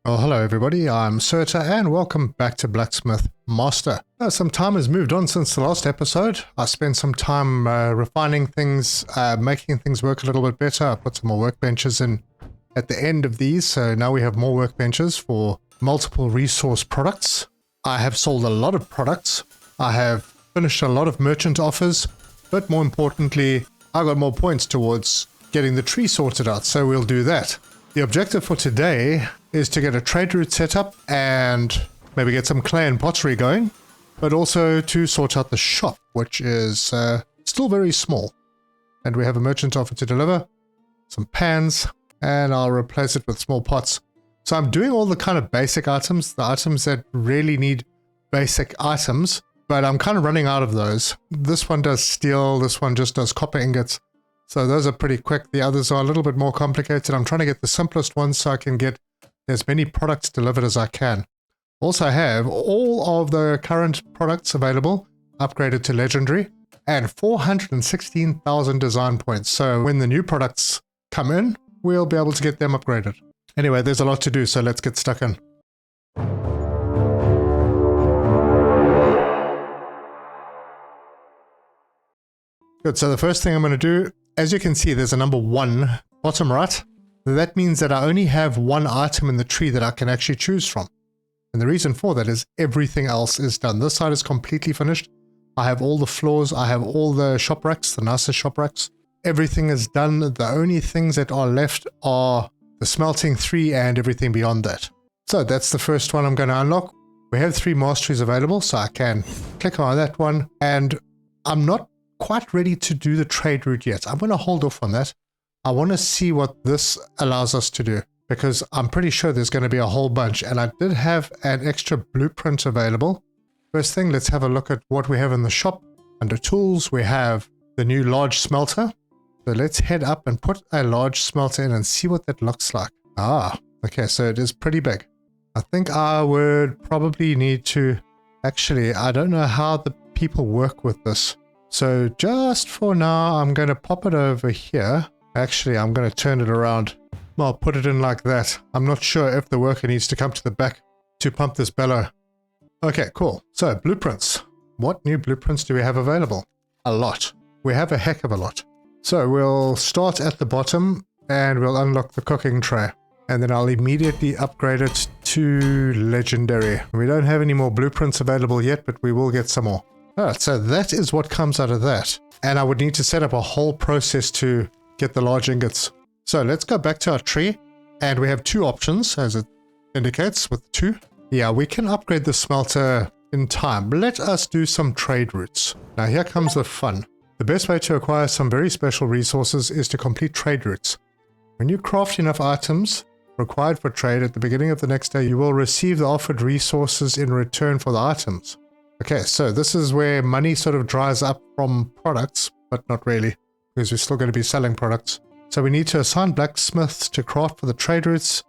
Well, hello everybody, I'm Serta and welcome back to Blacksmith Master. Some time has moved on since the last episode. I spent some time refining things, making things work a little bit better. I put some more workbenches in at the end of these, so now we have more workbenches for multiple resource products. I have sold a lot of products. I have finished a lot of merchant offers, but more importantly, I got more points towards getting the tree sorted out, so we'll do that. The objective for today is to get a trade route set up and maybe get some clay and pottery going, but also to sort out the shop, which is still very small. And we have a merchant offer to deliver, some pans, and I'll replace it with small pots. So I'm doing all the kind of basic items, the items that really need basic items, but I'm kind of running out of those. This one does steel, this one just does copper ingots. So those are pretty quick. The others are a little bit more complicated. I'm trying to get the simplest ones so I can get as many products delivered as I can. Also have all of the current products available upgraded to legendary and 416,000 design points. So when the new products come in, we'll be able to get them upgraded. Anyway, there's a lot to do, so let's get stuck in. Good, so the first thing I'm going to do, as you can see, there's a number 1 bottom right. That means that I only have one item in the tree that I can actually choose from. And the reason for that is everything else is done. This side is completely finished. I have all the floors, I have all the shop racks, the nicer shop racks. Everything is done. The only things that are left are the smelting 3 and everything beyond that. So that's the first one I'm going to unlock. We have 3 masteries available, so I can click on that one. And I'm not quite ready to do the trade route yet. I'm going to hold off on that. I want to see what this allows us to do, because I'm pretty sure there's going to be a whole bunch, and I did have an extra blueprint available. First thing, let's have a look at what we have in the shop. Under tools, we have the new large smelter. So let's head up and put a large smelter in and see what that looks like. Okay, so it is pretty big. I think I would probably need to, actually, I don't know how the people work with this. So just for now, I'm going to pop it over here. Actually, I'm going to turn it around. I'll put it in like that. I'm not sure if the worker needs to come to the back to pump this bellow. Okay, cool. So blueprints. What new blueprints do we have available? A lot. We have a heck of a lot. So we'll start at the bottom and we'll unlock the cooking tray. And then I'll immediately upgrade it to legendary. We don't have any more blueprints available yet, but we will get some more. Alright, so that is what comes out of that. And I would need to set up a whole process to get the large ingots. So let's go back to our tree. And we have 2 options, as it indicates with 2. Yeah, we can upgrade the smelter in time. Let us do some trade routes. Now here comes the fun. The best way to acquire some very special resources is to complete trade routes. When you craft enough items required for trade at the beginning of the next day, you will receive the offered resources in return for the items. Okay, so this is where money sort of dries up from products, but not really, because we're still going to be selling products. So we need to assign blacksmiths to craft for the trade routes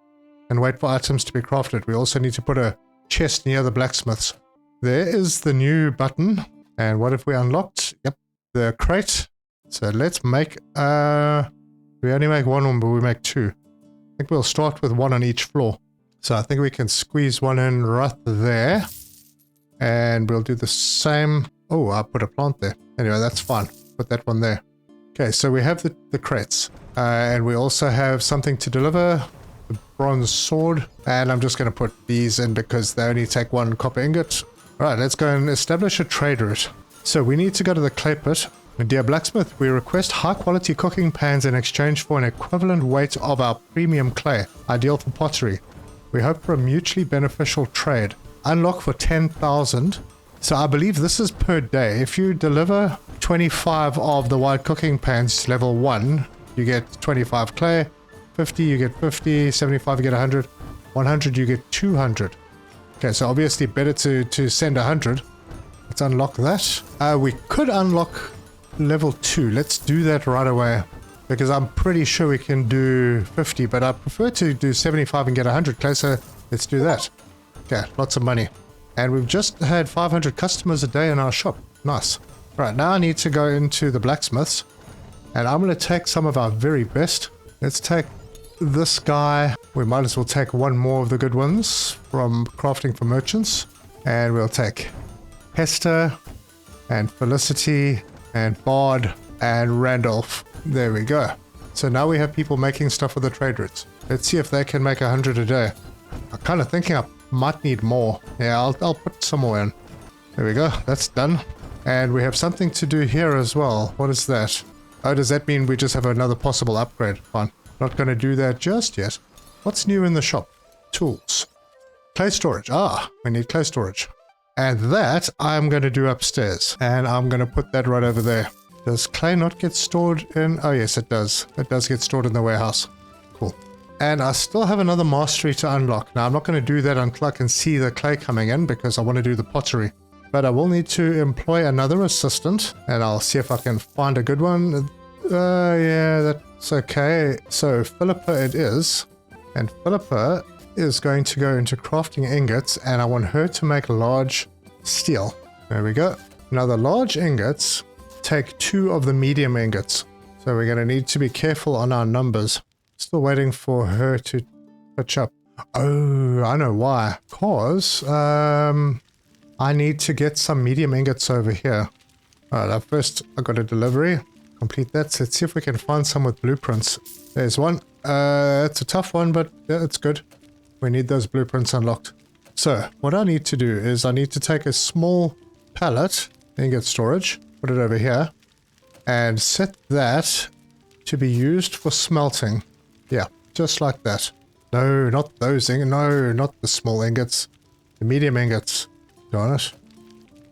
and wait for items to be crafted. We also need to put a chest near the blacksmiths. There is the new button. And what have we unlocked? Yep, the crate. So let's make, we only make one, but we make 2. I think we'll start with 1 on each floor. So I think we can squeeze 1 in right there. And we'll do the same. Oh, I put a plant there. Anyway, that's fine. Put that one there. Okay, so we have the crates. And we also have something to deliver. The bronze sword. And I'm just going to put these in because they only take 1 copper ingot. Alright, let's go and establish a trade route. So we need to go to the clay pit. Dear blacksmith, we request high quality cooking pans in exchange for an equivalent weight of our premium clay, ideal for pottery. We hope for a mutually beneficial trade. Unlock for 10,000. So I believe this is per day. If you deliver 25 of the white cooking pans to level 1, you get 25 clay. 50 you get 50, 75 you get 100, 100 you get 200. Okay, so obviously better to send 100. Let's unlock that. We could unlock level 2. Let's do that right away, because I'm pretty sure we can do 50, but I prefer to do 75 and get 100 clay, so let's do that. Okay, lots of money. And we've just had 500 customers a day in our shop. Nice. Right, now I need to go into the blacksmiths, and I'm going to take some of our very best. Let's take this guy, we might as well take one more of the good ones from crafting for merchants. And we'll take Hester and Felicity and Bard and Randolph. There we go. So now we have people making stuff for the trade routes. Let's see if they can make 100 a day. I'm kind of thinking I might need more. Yeah, I'll put some more in. There we go. That's done. And we have something to do here as well. What is that? Oh, does that mean we just have another possible upgrade? Fine. Not going to do that just yet. What's new in the shop? Tools. Clay storage. Ah, we need clay storage. And that I'm going to do upstairs. And I'm going to put that right over there. Does clay not get stored in? Oh, yes, it does. It does get stored in the warehouse. Cool. And I still have another mastery to unlock. Now, I'm not going to do that until I can see the clay coming in because I want to do the pottery. But I will need to employ another assistant. And I'll see if I can find a good one. Yeah, that's okay. So, Philippa it is. And Philippa is going to go into crafting ingots. And I want her to make large steel. There we go. Now, the large ingots take 2 of the medium ingots. So, we're going to need to be careful on our numbers. Still waiting for her to pitch up. Oh, I know why. Because I need to get some medium ingots over here. Alright, first I got a delivery. Complete that. So let's see if we can find some with blueprints. There's one. It's a tough one, but yeah, it's good. We need those blueprints unlocked. So what I need to do is I need to take a small pallet, ingot storage, put it over here, and set that to be used for smelting. Yeah, just like that. No, not those ingots. No, not the small ingots. The medium ingots. Darn it.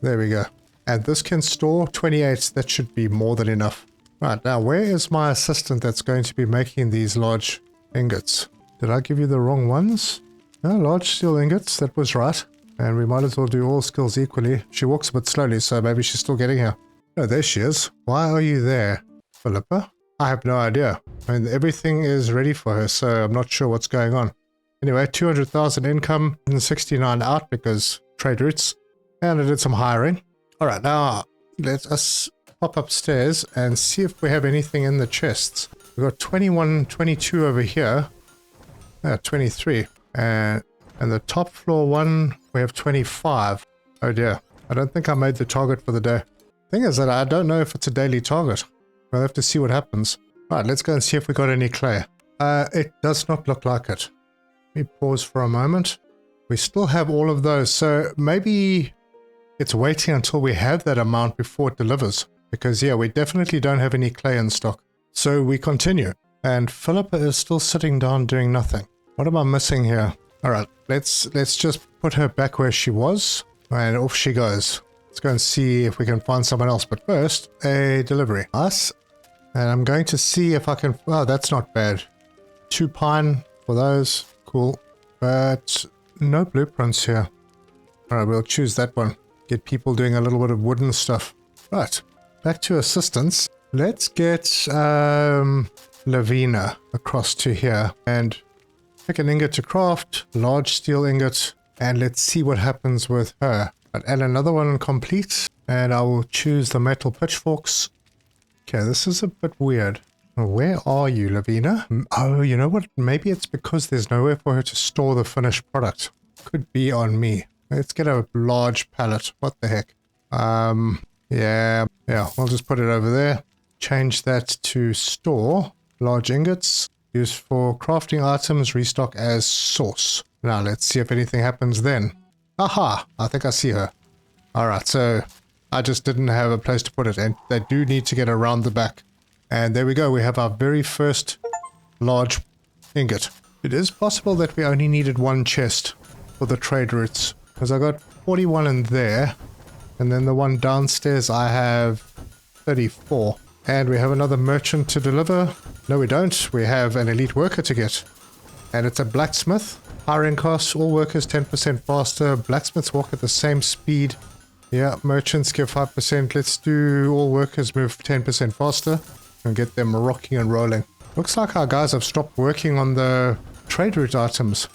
There we go. And this can store 28. That should be more than enough. Right, now where is my assistant that's going to be making these large ingots? Did I give you the wrong ones? No, large steel ingots. That was right. And we might as well do all skills equally. She walks a bit slowly, so maybe she's still getting here. Oh, there she is. Why are you there, Philippa? I have no idea. I mean, everything is ready for her, so I'm not sure what's going on. Anyway, 200,000 income and 69 out because trade routes. And I did some hiring. Alright, now let us pop upstairs and see if we have anything in the chests. We've got 21, 22 over here. 23. And the top floor one, we have 25. Oh dear. I don't think I made the target for the day. Thing is that I don't know if it's a daily target. We'll have to see what happens. Alright, let's go and see if we got any clay. It does not look like it. Let me pause for a moment. We still have all of those, so maybe it's waiting until we have that amount before it delivers. Because yeah, we definitely don't have any clay in stock. So we continue. And Philippa is still sitting down doing nothing. What am I missing here? Alright, let's just put her back where she was. And off she goes. Let's go and see if we can find someone else. But first, a delivery. Us. And I'm going to see if I can... Oh, that's not bad. 2 pine for those. Cool. But no blueprints here. Alright, we'll choose that one. Get people doing a little bit of wooden stuff. Right. Back to assistants. Let's get Lavina across to here. And pick an ingot to craft. Large steel ingot. And let's see what happens with her. And another one complete. And I will choose the metal pitchforks. Okay, this is a bit weird. Where are you, Lavina? Oh, you know what? Maybe it's because there's nowhere for her to store the finished product. Could be on me. Let's get a large pallet. What the heck? Yeah, we'll just put it over there. Change that to store. Large ingots. Used for crafting items. Restock as source. Now, let's see if anything happens then. Aha! I think I see her. Alright, so I just didn't have a place to put it. And they do need to get around the back. And there we go. We have our very first large ingot. It is possible that we only needed 1 chest for the trade routes. Because I got 41 in there. And then the one downstairs I have 34. And we have another merchant to deliver. No, we don't. We have an elite worker to get. And it's a blacksmith. Hiring costs, all workers 10% faster. Blacksmiths walk at the same speed. Yeah, merchants give 5%. Let's do all workers move 10% faster. And get them rocking and rolling. Looks like our guys have stopped working on the trade route items.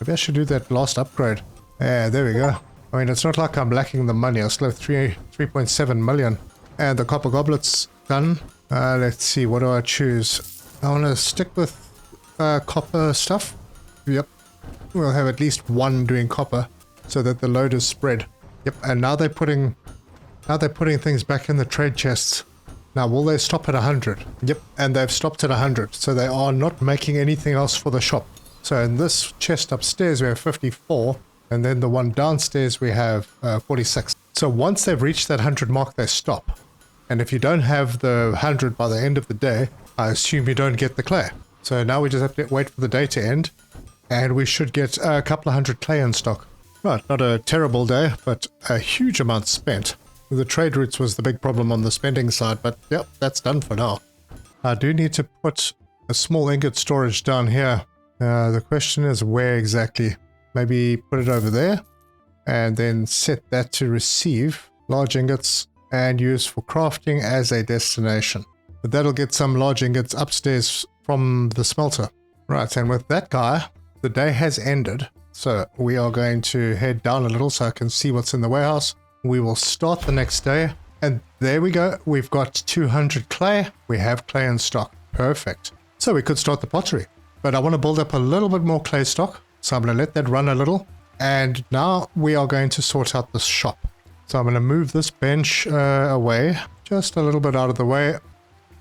Maybe I should do that last upgrade. Yeah, there we go. I mean, it's not like I'm lacking the money. I still have 3.7 million. And the copper goblet's done. Let's see, what do I choose? I want to stick with copper stuff. Yep. We'll have at least one doing copper so that the load is spread. Yep. And now they're putting things back in the trade chests. Now, will they stop at 100? Yep. And they've stopped at 100. So they are not making anything else for the shop. So in this chest upstairs, we have 54. And then the one downstairs, we have 46. So once they've reached that 100 mark, they stop. And if you don't have the 100 by the end of the day, I assume you don't get the clay. So now we just have to wait for the day to end. And we should get a couple of hundred clay in stock. Right, not a terrible day, but a huge amount spent. The trade routes was the big problem on the spending side, but yep, that's done for now. I do need to put a small ingot storage down here. The question is where exactly? Maybe put it over there and then set that to receive large ingots and use for crafting as a destination. But that'll get some large ingots upstairs from the smelter. Right, and with that guy, the day has ended. So we are going to head down a little so I can see what's in the warehouse. We will start the next day. And there we go. We've got 200 clay. We have clay in stock. Perfect. So we could start the pottery. But I want to build up a little bit more clay stock. So I'm going to let that run a little. And now we are going to sort out the shop. So I'm going to move this bench away. Just a little bit out of the way.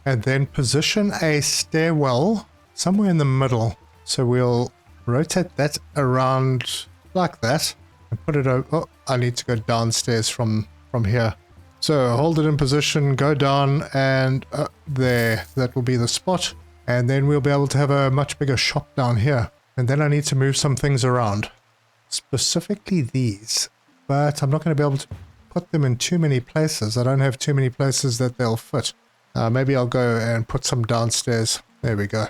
And then position a stairwell somewhere in the middle. So we'll rotate that around like that and put it over. Oh, I need to go downstairs from here. So hold it in position, go down, and there. That will be the spot. And then we'll be able to have a much bigger shop down here. And then I need to move some things around. Specifically these. But I'm not going to be able to put them in too many places. I don't have too many places that they'll fit. Maybe I'll go and put some downstairs. There we go.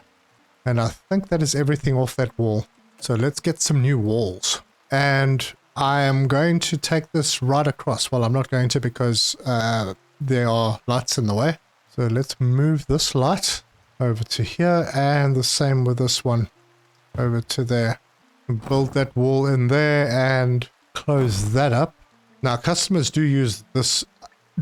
And I think that is everything off that wall. So let's get some new walls. And I am going to take this right across. Well, I'm not going to because there are lights in the way. So let's move this light over to here and the same with this one over to there. And build that wall in there and close that up. Now, customers do use this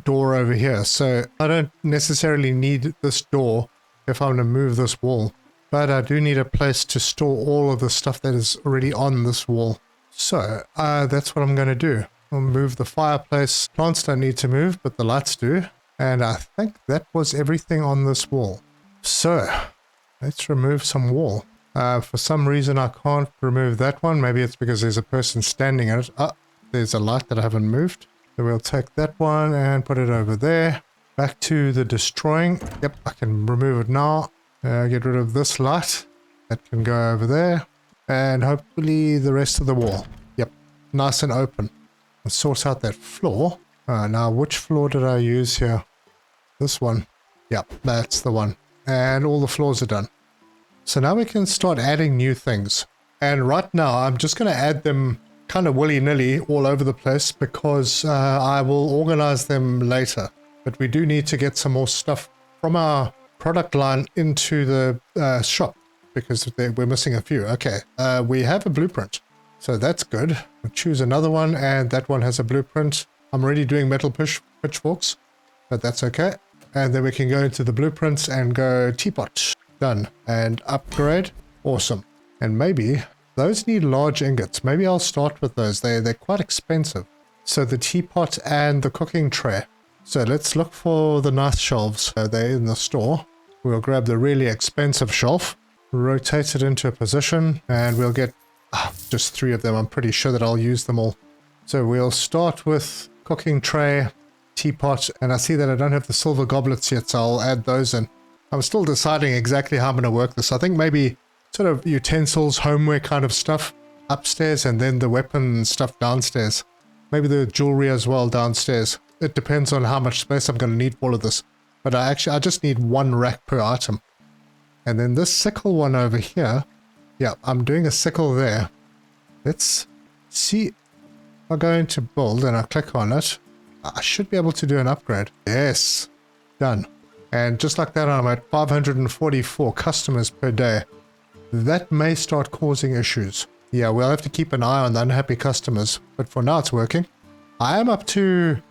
door over here, so I don't necessarily need this door if I'm going to move this wall. But I do need a place to store all of the stuff that is already on this wall. So that's what I'm going to do. I'll move the fireplace. Plants don't need to move, but the lights do. And I think that was everything on this wall. So let's remove some wall. For some reason I can't remove that one. Maybe it's because there's a person standing in it. There's a light that I haven't moved. So we'll take that one and put it over there. Back to the destroying. Yep, I can remove it now. Get rid of this light. That can go over there. And hopefully the rest of the wall. Yep, nice and open. Let's sort out that floor. Now, which floor did I use here? This one. Yep, that's the one. And all the floors are done. So now we can start adding new things. And right now, I'm just going to add them kind of willy-nilly all over the place because I will organize them later. But we do need to get some more stuff from our product line into the shop because we're missing a few. Okay, we have a blueprint, so that's good. We'll choose another one, and that one has a blueprint. I'm already doing metal pitchforks, but that's okay. And then we can go into the blueprints and go teapot. Done. And upgrade. Awesome. And maybe those need large ingots. Maybe I'll start with those. They're quite expensive. So the teapot and the cooking tray. So let's look for the nice shelves. They're in the store. We'll grab the really expensive shelf, rotate it into a position, and we'll get just 3 of them. I'm pretty sure that I'll use them all. So we'll start with cooking tray, teapot, and I see that I don't have the silver goblets yet, so I'll add those in. I'm still deciding exactly how I'm going to work this. I think maybe sort of utensils, homeware kind of stuff upstairs, and then the weapon stuff downstairs. Maybe the jewelry as well downstairs. It depends on how much space I'm going to need for all of this. But I just need 1 rack per item. And then this sickle one over here. Yeah, I'm doing a sickle there. Let's see. If I go into build and I click on it, I should be able to do an upgrade. Yes. Done. And just like that, I'm at 544 customers per day. That may start causing issues. Yeah, we'll have to keep an eye on the unhappy customers. But for now, it's working. I am up to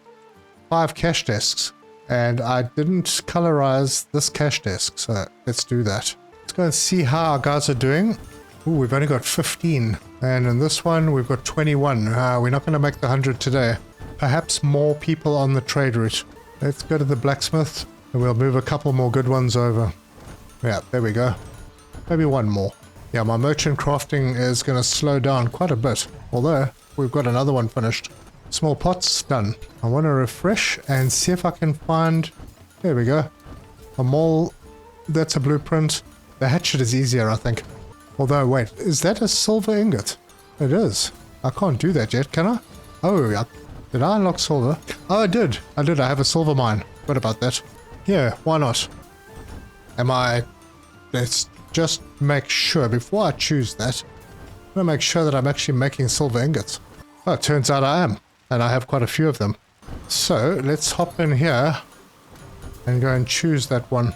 5 cash desks. And I didn't colorize this cash desk, so let's do that. Let's go and see how our guys are doing. Ooh, we've only got 15. And in this one, we've got 21. We're not going to make the 100 today. Perhaps more people on the trade route. Let's go to the blacksmith and we'll move a couple more good ones over. Yeah, there we go. Maybe one more. Yeah, my merchant crafting is going to slow down quite a bit. Although, we've got another one finished. Small pots, done. I want to refresh and see if I can find... There we go. A mole. That's a blueprint. The hatchet is easier, I think. Although, wait, is that a silver ingot? It is. I can't do that yet, can I? Oh, yeah. Did I unlock silver? Oh, I did. I have a silver mine. What about that? Yeah, why not? Let's just make sure, before I choose that, I'm going to make sure that I'm actually making silver ingots. Oh, it turns out I am. And I have quite a few of them. So, let's hop in here and go and choose that one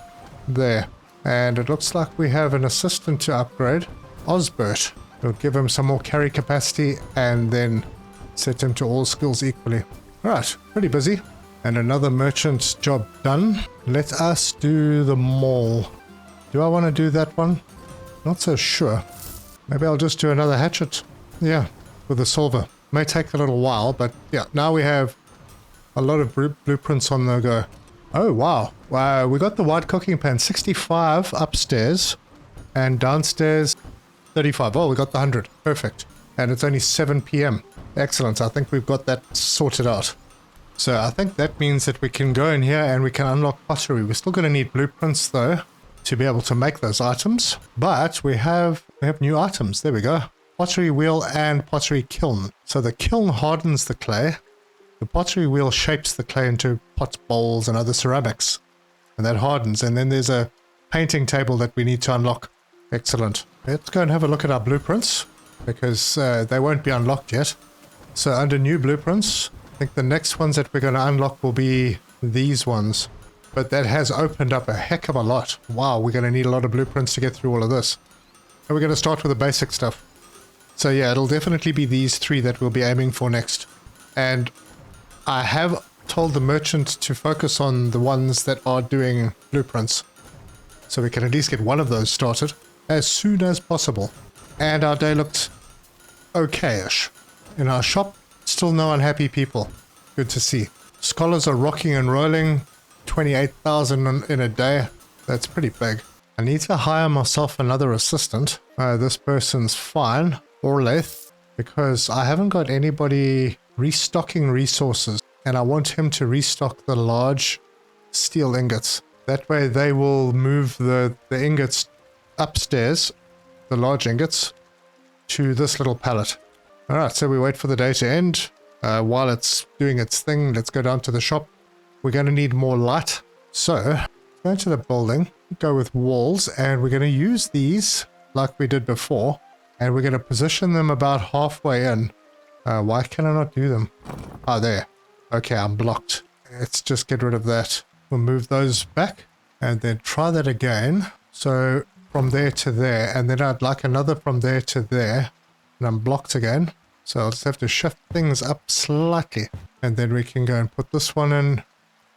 there. And it looks like we have an assistant to upgrade. Osbert. We'll give him some more carry capacity and then set him to all skills equally. Right, pretty busy. And another merchant job done. Let us do the mall. Do I want to do that one? Not so sure. Maybe I'll just do another hatchet. Yeah, with the silver. May take a little while, but yeah, now we have a lot of blueprints on the go. Oh, wow. Wow, we got the white cooking pan. 65 upstairs and downstairs 35. Oh, we got the 100. Perfect. And it's only 7 p.m. Excellent. I think we've got that sorted out. So I think that means that we can go in here and we can unlock pottery. We're still going to need blueprints though to be able to make those items. But we have new items. There we go. Pottery wheel and pottery kiln. So the kiln hardens the clay. The pottery wheel shapes the clay into pots, bowls and other ceramics. And that hardens. And then there's a painting table that we need to unlock. Excellent. Let's go and have a look at our blueprints because they won't be unlocked yet. So under new blueprints, I think the next ones that we're going to unlock will be these ones. But that has opened up a heck of a lot. Wow, we're going to need a lot of blueprints to get through all of this. And we're going to start with the basic stuff. So yeah, it'll definitely be these three that we'll be aiming for next. And I have told the merchant to focus on the ones that are doing blueprints. So we can at least get one of those started as soon as possible. And our day looked okay-ish. In our shop, still no unhappy people. Good to see. Scholars are rocking and rolling. 28,000 in a day. That's pretty big. I need to hire myself another assistant. This person's fine. Or Lath. Because I haven't got anybody restocking resources. And I want him to restock the large steel ingots. That way they will move the ingots upstairs. The large ingots. To this little pallet. Alright, so we wait for the day to end. While it's doing its thing, let's go down to the shop. We're going to need more light. So, go to the building, go with walls, and we're going to use these like we did before. And we're going to position them about halfway in. Why can I not do them? Oh, there. Okay, I'm blocked. Let's just get rid of that. We'll move those back and then try that again. So, from there to there, and then I'd like another from there to there. And I'm blocked again. So I'll just have to shift things up slightly. And then we can go and put this one in.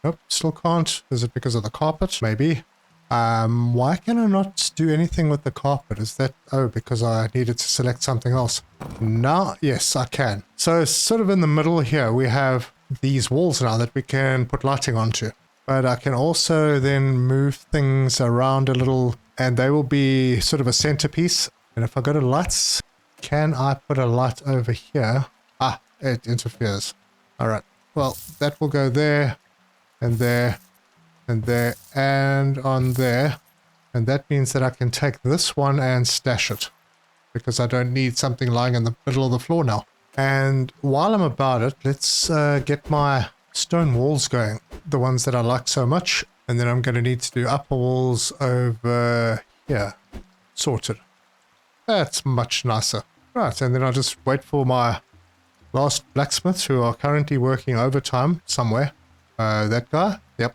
Nope, still can't. Is it because of the carpet? Maybe. Why can I not do anything with the carpet? Is that... Oh, because I needed to select something else. Now, yes, I can. So sort of in the middle here, we have these walls now that we can put lighting onto. But I can also then move things around a little. And they will be sort of a centerpiece. And if I go to lights... Can I put a light over here? Ah, it interferes. Alright, well, that will go there, and there, and there, and on there. And that means that I can take this one and stash it. Because I don't need something lying in the middle of the floor now. And while I'm about it, let's get my stone walls going. The ones that I like so much. And then I'm going to need to do upper walls over here. Sorted. That's much nicer. Right, and then I'll just wait for my last blacksmiths who are currently working overtime somewhere. That guy? Yep.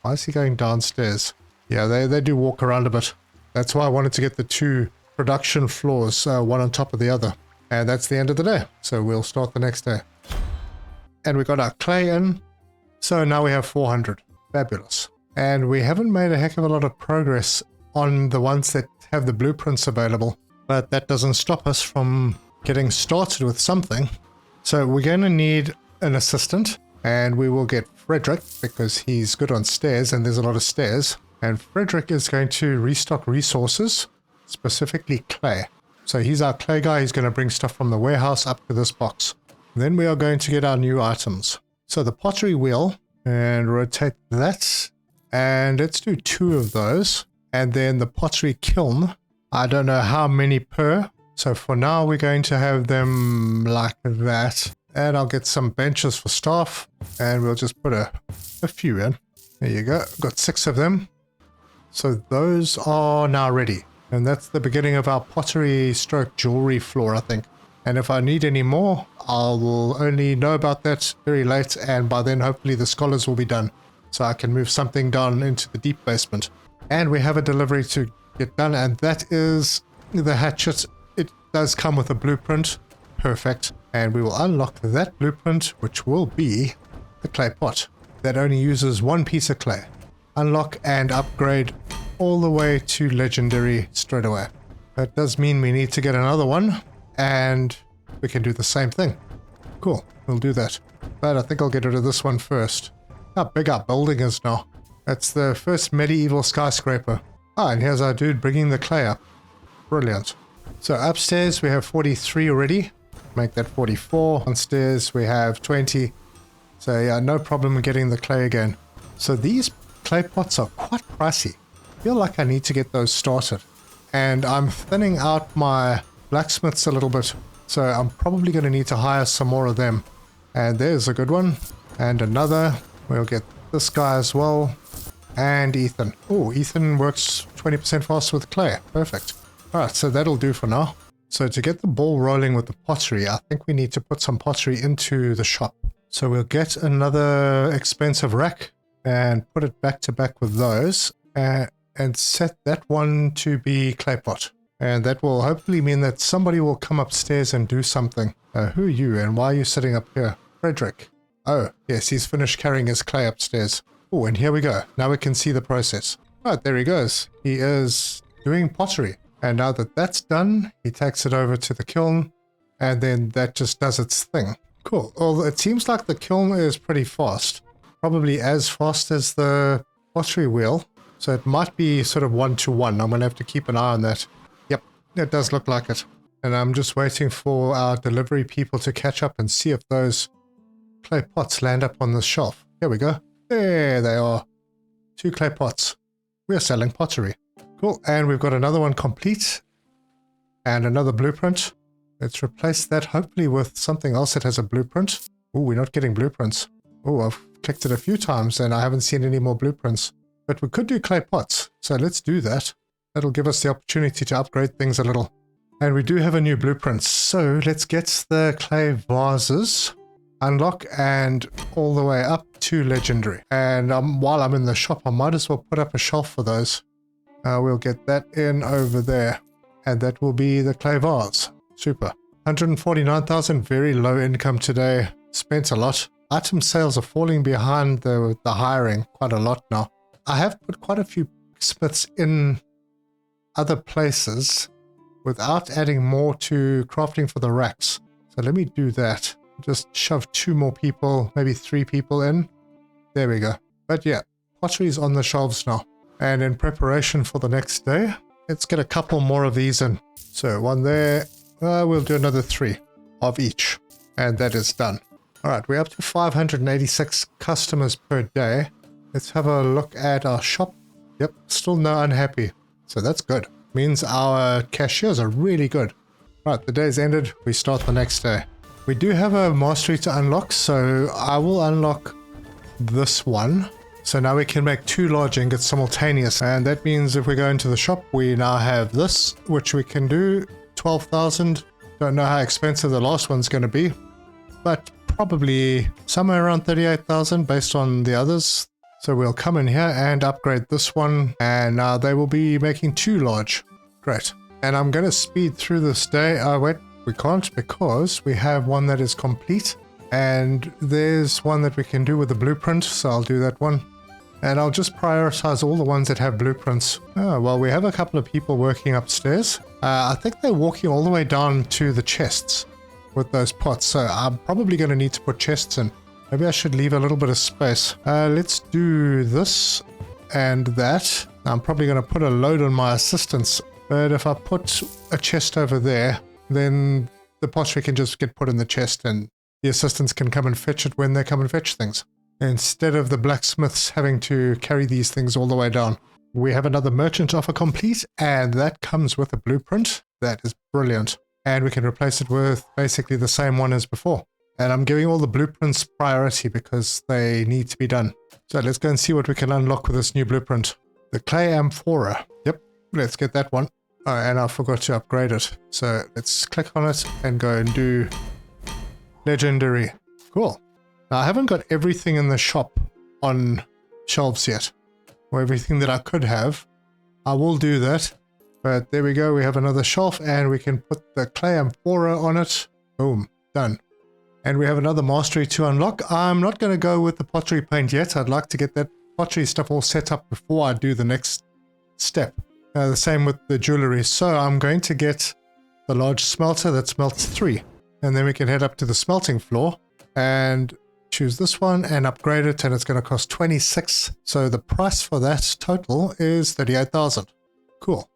Why is he going downstairs? Yeah, they do walk around a bit. That's why I wanted to get the two production floors, one on top of the other. And that's the end of the day. So we'll start the next day. And we got our clay in. So now we have 400. Fabulous. And we haven't made a heck of a lot of progress on the ones that have the blueprints available. But that doesn't stop us from getting started with something. So we're going to need an assistant, and we will get Frederick because he's good on stairs and there's a lot of stairs. And Frederick is going to restock resources, specifically clay. So he's our clay guy. He's going to bring stuff from the warehouse up to this box. Then we are going to get our new items. So the pottery wheel, and rotate that. And let's do 2 of those. And then the pottery kiln. I don't know how many per. So for now, we're going to have them like that. And I'll get some benches for staff. And we'll just put a few in. There you go. Got 6 of them. So those are now ready. And that's the beginning of our pottery stroke jewelry floor, I think. And if I need any more, I will only know about that very late. And by then, hopefully the scholars will be done. So I can move something down into the deep basement. And we have a delivery to get done. And that is the hatchet. It does come with a blueprint. Perfect. And we will unlock that blueprint, which will be the clay pot. That only uses 1 piece of clay. Unlock and upgrade all the way to legendary straight away. That does mean we need to get another one, and we can do the same thing. Cool, we'll do that. But I think I'll get rid of this one first. How big our building is now. That's the first medieval skyscraper. Ah, and here's our dude bringing the clay up. Brilliant. So upstairs we have 43 already. Make that 44. Downstairs we have 20. So yeah, no problem getting the clay again. So these clay pots are quite pricey. I feel like I need to get those started. And I'm thinning out my blacksmiths a little bit. So I'm probably going to need to hire some more of them. And there's a good one. And another. We'll get this guy as well. And Ethan. Oh, Ethan works 20% faster with clay. Perfect. Alright, so that'll do for now. So to get the ball rolling with the pottery, I think we need to put some pottery into the shop. So we'll get another expensive rack and put it back to back with those. And set that one to be clay pot. And that will hopefully mean that somebody will come upstairs and do something. Who are you and why are you sitting up here? Frederick. Oh, yes, he's finished carrying his clay upstairs. Oh, and here we go. Now we can see the process. Right, there he goes. He is doing pottery. And now that that's done, he takes it over to the kiln. And then that just does its thing. Cool. Well, it seems like the kiln is pretty fast. Probably as fast as the pottery wheel. So it might be sort of 1-to-1. I'm going to have to keep an eye on that. Yep, it does look like it. And I'm just waiting for our delivery people to catch up and see if those clay pots land up on the shelf. Here we go. There they are. 2 clay pots. We're selling pottery. Cool. And we've got another one complete. And another blueprint. Let's replace that hopefully with something else that has a blueprint. Oh, we're not getting blueprints. Oh, I've clicked it a few times and I haven't seen any more blueprints. But we could do clay pots, so let's do that. That'll give us the opportunity to upgrade things a little. And we do have a new blueprint, so let's get the clay vases, unlock, and all the way up to legendary. And while I'm in the shop, I might as well put up a shelf for those. We'll get that in over there, and that will be the clay vase. Super. 149,000, very low income today. Spent a lot. Item sales are falling behind the hiring quite a lot now. I have put quite a few smiths in other places without adding more to crafting for the racks. So let me do that. Just shove 2 more people, maybe 3 people in. There we go. But yeah, pottery is on the shelves now. And in preparation for the next day, let's get a couple more of these in. So 1 there. We'll do another 3 of each. And that is done. Alright, we're up to 586 customers per day. Let's have a look at our shop. Yep, still no unhappy. So that's good. Means our cashiers are really good. Right, the day's ended. We start the next day. We do have a mastery to unlock, so I will unlock this one. So now we can make 2 large ingots simultaneous. And that means if we go into the shop, we now have this, which we can do 12,000. Don't know how expensive the last one's going to be, but probably somewhere around 38,000 based on the others. So we'll come in here and upgrade this one, and now they will be making 2 large. Great. And I'm going to speed through this day. Wait, we can't because we have one that is complete, and there's one that we can do with the blueprint, so I'll do that one. And I'll just prioritize all the ones that have blueprints. Oh, well, we have a couple of people working upstairs. I think they're walking all the way down to the chests with those pots. So I'm probably going to need to put chests in. Maybe I should leave a little bit of space. Let's do this and that. I'm probably going to put a load on my assistants. But if I put a chest over there, then the pottery can just get put in the chest and the assistants can come and fetch it when they come and fetch things. Instead of the blacksmiths having to carry these things all the way down. We have another merchant offer complete, and that comes with a blueprint. That is brilliant. And we can replace it with basically the same one as before. And I'm giving all the blueprints priority because they need to be done. So let's go and see what we can unlock with this new blueprint. The clay amphora. Yep, let's get that one. Oh, and I forgot to upgrade it. So let's click on it and go and do legendary. Cool. Now, I haven't got everything in the shop on shelves yet, or everything that I could have. I will do that, but there we go. We have another shelf, and we can put the clay amphora on it. Boom, done. And we have another mastery to unlock. I'm not going to go with the pottery paint yet. I'd like to get that pottery stuff all set up before I do the next step. The same with the jewelry. So I'm going to get the large smelter that smelts 3, and then we can head up to the smelting floor and choose this one and upgrade it, and it's going to cost 26. So the price for that total is 38,000. Cool.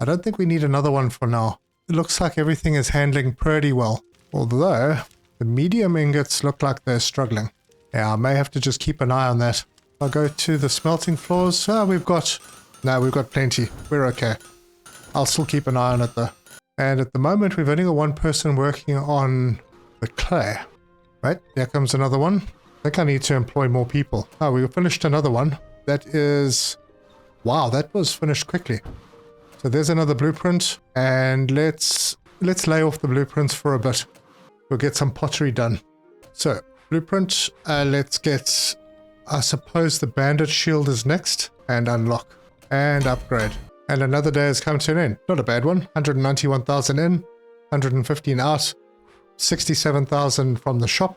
I don't think we need another one for now. It looks like everything is handling pretty well, although the medium ingots look like they're struggling. Yeah, I may have to just keep an eye on that. I'll go to the smelting floors. We've got plenty. We're okay. I'll still keep an eye on it though. And at the moment, we've only got one person working on the clay. Right, here comes another one. I think I need to employ more people. Oh, we finished another one. That is... Wow, that was finished quickly. So there's another blueprint. And let's lay off the blueprints for a bit. We'll get some pottery done. So, blueprint. Let's get... I suppose the bandit shield is next. And unlock. And upgrade. And another day has come to an end. Not a bad one. 191,000 in. 115 out. 67,000 from the shop.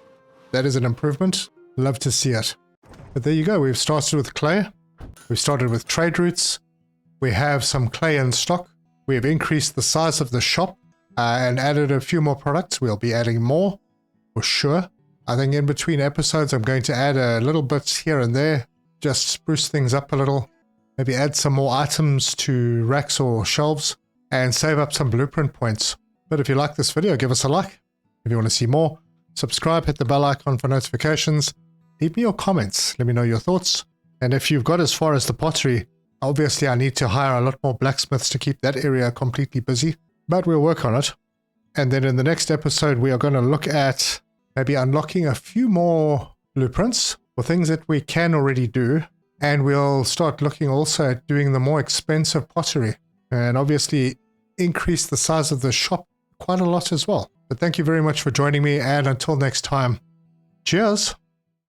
That is an improvement. Love to see it. But there you go. We've started with clay. We've started with trade routes. We have some clay in stock. We have increased the size of the shop and added a few more products. We'll be adding more for sure. I think in between episodes I'm going to add a little bit here and there. Just spruce things up a little. Maybe add some more items to racks or shelves and save up some blueprint points. But if you like this video, give us a like. If you want to see more, subscribe, hit the bell icon for notifications. Leave me your comments. Let me know your thoughts. And if you've got as far as the pottery, obviously I need to hire a lot more blacksmiths to keep that area completely busy. But we'll work on it. And then in the next episode, we are going to look at maybe unlocking a few more blueprints for things that we can already do. And we'll start looking also at doing the more expensive pottery. And obviously increase the size of the shop quite a lot as well. But thank you very much for joining me, and until next time, cheers!